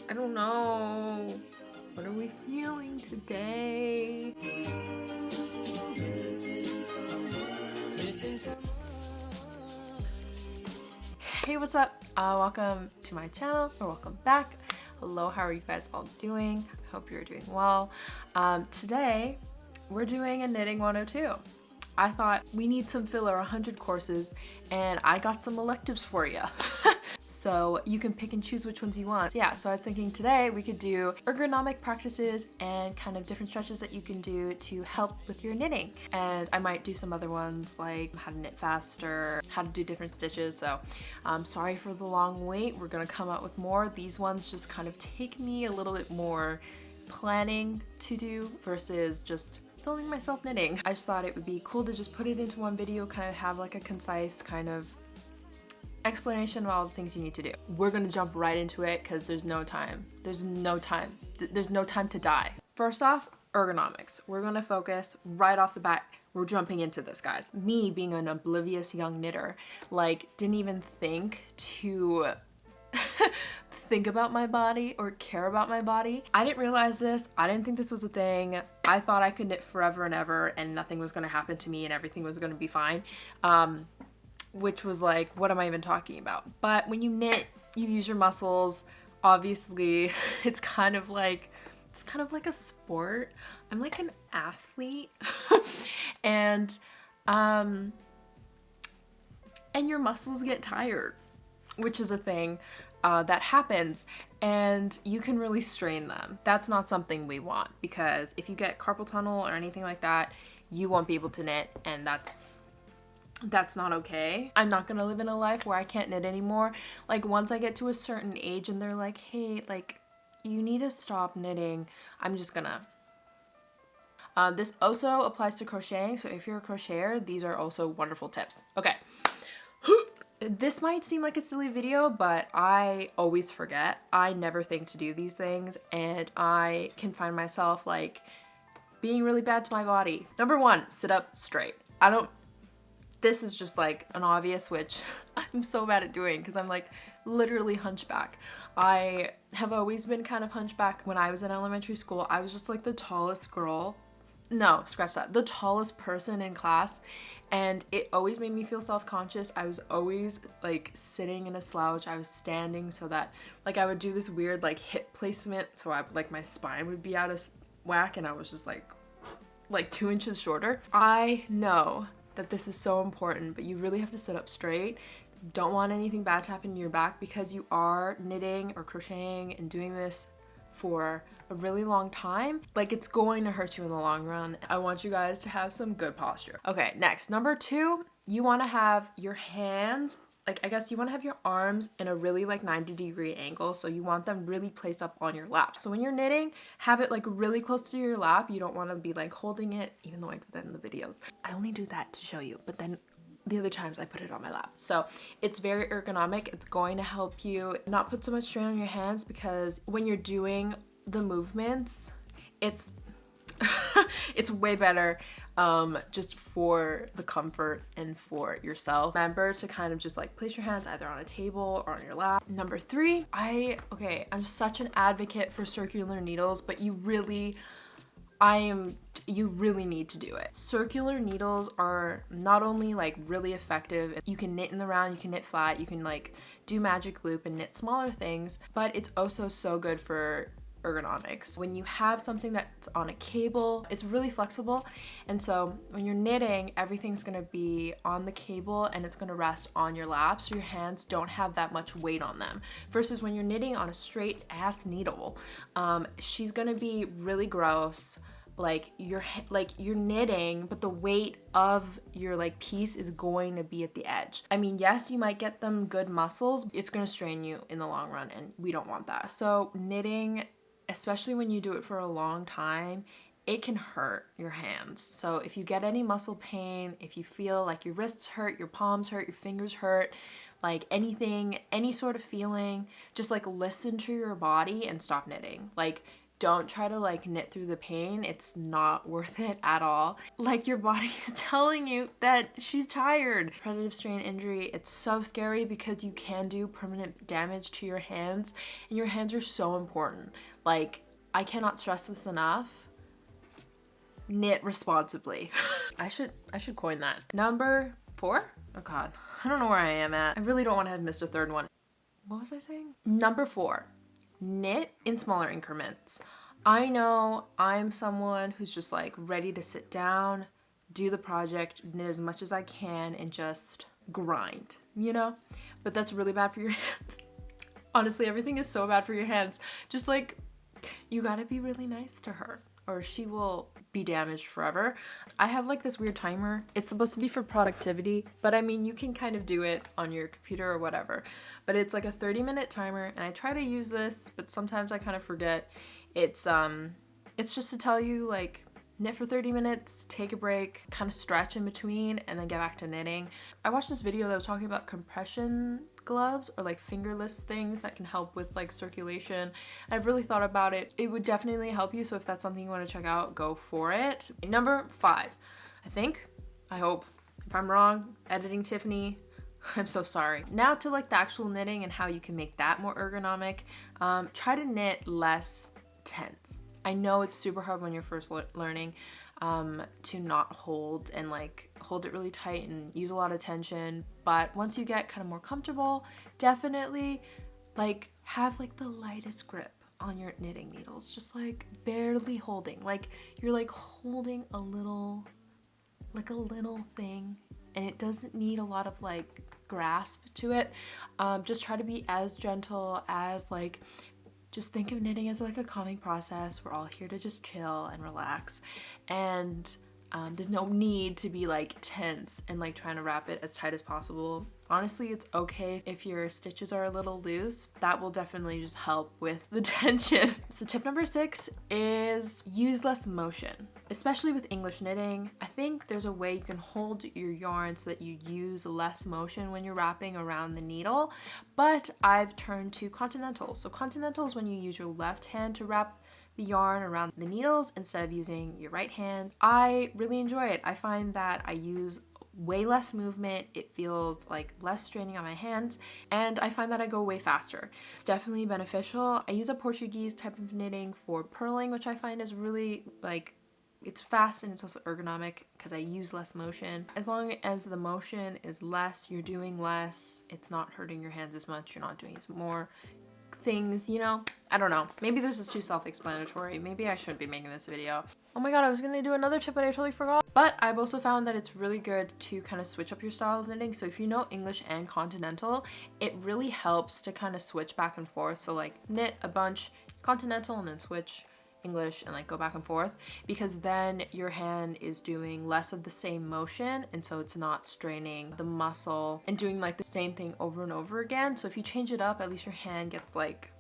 I don't know. What are we feeling today? Hey, what's up? Welcome to my channel, or welcome back. Hello, how are you guys all doing? I hope you're doing well. Today, we're doing a knitting 102. I thought we need some filler 100 courses, and I got some electives for you. So you can pick and choose which ones you want. Yeah, so I was thinking today we could do ergonomic practices and kind of different stretches that you can do to help with your knitting. And I might do some other ones like how to knit faster, how to do different stitches. So sorry for the long wait. We're gonna come out with more. These ones just kind of take me a little bit more planning to do versus just filming myself knitting. I just thought it would be cool to just put it into one video, kind of have like a concise kind of explanation of all the things you need to do. We're gonna jump right into it because there's no time. There's no time to die. First off, ergonomics. We're gonna focus right off the bat. We're jumping into this, guys. Me being an oblivious young knitter, like didn't even think to think about my body or care about my body. I didn't realize this. I didn't think this was a thing. I thought I could knit forever and ever and nothing was gonna happen to me and everything was gonna be fine. Which was like, what am I even talking about? But when you knit, you use your muscles. Obviously, it's kind of like a sport. I'm like an athlete. and your muscles get tired, which is a thing that happens, and you can really strain them. That's not something we want, because if you get carpal tunnel or anything like that, you won't be able to knit, and that's not okay. I'm not gonna live in a life where I can't knit anymore. Like once I get to a certain age and they're like, hey, like you need to stop knitting, I'm just gonna. This also applies to crocheting, so if you're a crocheter, these are also wonderful tips. Okay. This might seem like a silly video, but I always forget. I never think to do these things, and I can find myself like being really bad to my body. Number one, sit up straight. This is just like an obvious, which I'm so bad at doing because I'm like literally hunchback. I have always been kind of hunchback. When I was in elementary school, I was just like the tallest girl. No, scratch that. The tallest person in class, and it always made me feel self-conscious. I was always like sitting in a slouch. I was standing so that like I would do this weird like hip placement, so my spine would be out of whack, and I was just like 2 inches shorter. I know that this is so important, but you really have to sit up straight. Don't want anything bad to happen to your back because you are knitting or crocheting and doing this for a really long time. Like it's going to hurt you in the long run. I want you guys to have some good posture. Okay, next, number 2, you want to have your hands, like I guess you want to have your arms in a really like 90-degree angle, so you want them really placed up on your lap. So when you're knitting, have it like really close to your lap. You don't want to be like holding it, even though I do that in the videos. I only do that to show you, but then the other times I put it on my lap. So it's very ergonomic. It's going to help you not put so much strain on your hands, because when you're doing the movements, it's it's way better just for the comfort and for yourself. Remember to kind of just like place your hands either on a table or on your lap. Number 3, I'm such an advocate for circular needles, but you really need to do it. Circular needles are not only like really effective, you can knit in the round, you can knit flat, you can like do magic loop and knit smaller things, but it's also so good for ergonomics. When you have something that's on a cable, it's really flexible, and so when you're knitting, everything's gonna be on the cable and it's gonna rest on your lap, so your hands don't have that much weight on them. Versus when you're knitting on a straight ass needle, she's gonna be really gross. Like you're knitting, but the weight of your like piece is going to be at the edge. I mean, yes, you might get them good muscles, it's gonna strain you in the long run, and we don't want that. So knitting, especially when you do it for a long time, it can hurt your hands. So if you get any muscle pain, if you feel like your wrists hurt, your palms hurt, your fingers hurt, like anything, any sort of feeling, just like listen to your body and stop knitting. Like don't try to like knit through the pain. It's not worth it at all. Like your body is telling you that she's tired. Repetitive strain injury, it's so scary because you can do permanent damage to your hands, and your hands are so important. Like, I cannot stress this enough. Knit responsibly. I should coin that. Number 4? Oh God, I don't know where I am at. I really don't want to have missed a third one. What was I saying? Number 4, knit in smaller increments. I know I'm someone who's just like ready to sit down, do the project, knit as much as I can, and just grind, you know? But that's really bad for your hands. Honestly, everything is so bad for your hands. Just like, you gotta be really nice to her, or she will be damaged forever. I have like this weird timer. It's supposed to be for productivity, but I mean, you can kind of do it on your computer or whatever. But it's like a 30-minute timer, and I try to use this, but sometimes I kind of forget. It's just to tell you, like, knit for 30 minutes, take a break, kind of stretch in between, and then get back to knitting. I watched this video that was talking about compression gloves, or like fingerless things that can help with like circulation. I've really thought about it. It would definitely help you, so if that's something you want to check out, go for it. Number 5, I hope, if I'm wrong, editing Tiffany, I'm so sorry. Now to like the actual knitting and how you can make that more ergonomic. Try to knit less tense. I know it's super hard when you're first learning to not hold and like hold it really tight and use a lot of tension, but once you get kind of more comfortable, definitely like have like the lightest grip on your knitting needles, just like barely holding, like you're like holding a little thing, and it doesn't need a lot of like grasp to it. Just try to be as gentle as like, just think of knitting as like a calming process. We're all here to just chill and relax, and there's no need to be like tense and like trying to wrap it as tight as possible. Honestly, it's okay if your stitches are a little loose. That will definitely just help with the tension. So tip number 6 is use less motion, especially with English knitting. I think there's a way you can hold your yarn so that you use less motion when you're wrapping around the needle, but I've turned to continental. So continental is when you use your left hand to wrap the yarn around the needles instead of using your right hand. I really enjoy it. I find that I use way less movement. It feels like less straining on my hands, and I find that I go way faster. It's definitely beneficial. I use a Portuguese type of knitting for purling, which I find is really like, it's fast and it's also ergonomic because I use less motion. As long as the motion is less, you're doing less, it's not hurting your hands as much, you're not doing as more things, you know? I don't know. Maybe this is too self-explanatory. Maybe I shouldn't be making this video. Oh my god, I was gonna do another tip, but I totally forgot. But I've also found that it's really good to kind of switch up your style of knitting. So if you know English and continental, it really helps to kind of switch back and forth. So like knit a bunch continental and then switch English and like go back and forth, because then your hand is doing less of the same motion, and so it's not straining the muscle and doing like the same thing over and over again. So if you change it up, at least your hand gets like,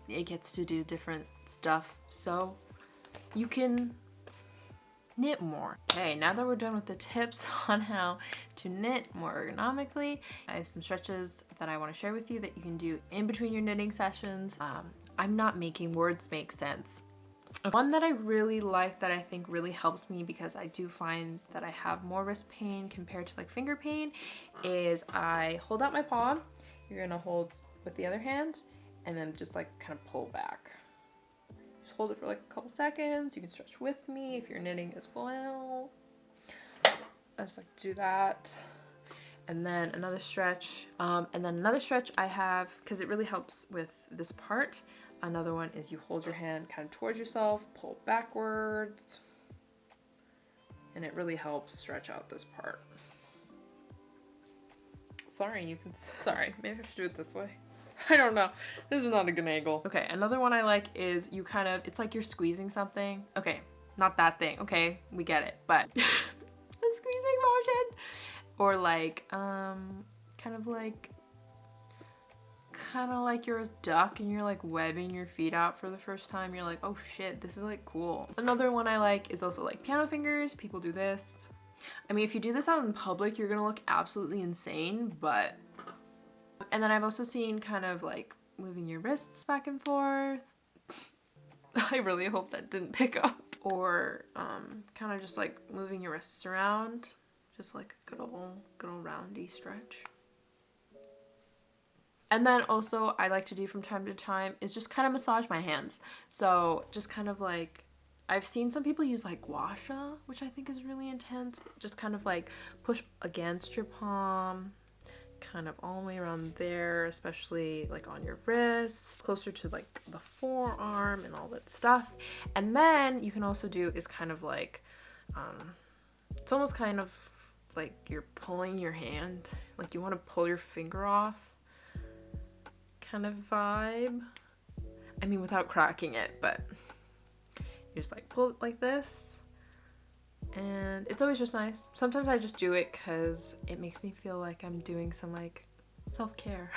it gets to do different stuff, so you can knit more. Okay, now that we're done with the tips on how to knit more ergonomically, I have some stretches that I want to share with you that you can do in between your knitting sessions. I'm not making words make sense. One that I really like that I think really helps me, because I do find that I have more wrist pain compared to like finger pain, is I hold out my palm. You're gonna hold with the other hand and then just like kind of pull back. Just hold it for like a couple seconds. You can stretch with me if you're knitting as well. I just like to do that. And then another stretch. And then another stretch I have, because it really helps with this part. Another one is you hold your hand kind of towards yourself, pull backwards, and it really helps stretch out this part. Sorry, maybe I should do it this way. I don't know. This is not a good angle. Okay, another one I like is you kind of, it's like you're squeezing something. Okay, not that thing. Okay, we get it, but the squeezing motion. Or like, kind of like you're a duck and you're like webbing your feet out for the first time. You're like, oh shit, this is like cool. Another one I like is also like piano fingers. People do this. I mean, if you do this out in public, you're gonna look absolutely insane, but... And then I've also seen kind of like moving your wrists back and forth. I really hope that didn't pick up. Or kind of just like moving your wrists around, just like a good old roundy stretch. And then also I like to do from time to time is just kind of massage my hands. So just kind of like, I've seen some people use like gua sha, which I think is really intense. Just kind of like push against your palm, kind of all the way around there, especially like on your wrist, closer to like the forearm and all that stuff. And then you can also do is kind of like, it's almost kind of like you're pulling your hand, like you want to pull your finger off kind of vibe. I mean, without cracking it, but you just like pull it like this. And it's always just nice. Sometimes I just do it because it makes me feel like I'm doing some like self-care.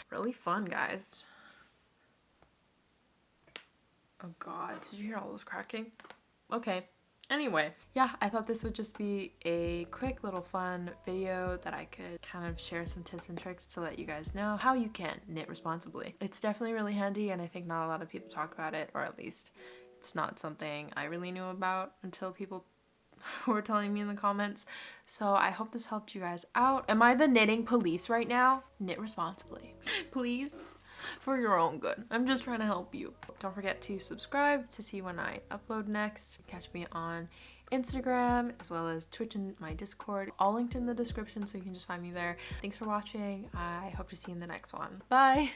Really fun, guys. Oh god, did you hear all this cracking? Okay. Anyway, yeah, I thought this would just be a quick little fun video that I could kind of share some tips and tricks to let you guys know how you can knit responsibly. It's definitely really handy, and I think not a lot of people talk about it, or at least it's not something I really knew about until people were telling me in the comments. So I hope this helped you guys out. Am I the knitting police right now? Knit responsibly, please. For your own good. I'm just trying to help you. Don't forget to subscribe to see when I upload next. Catch me on Instagram as well as Twitch and my Discord. All linked in the description so you can just find me there. Thanks for watching. I hope to see you in the next one. Bye!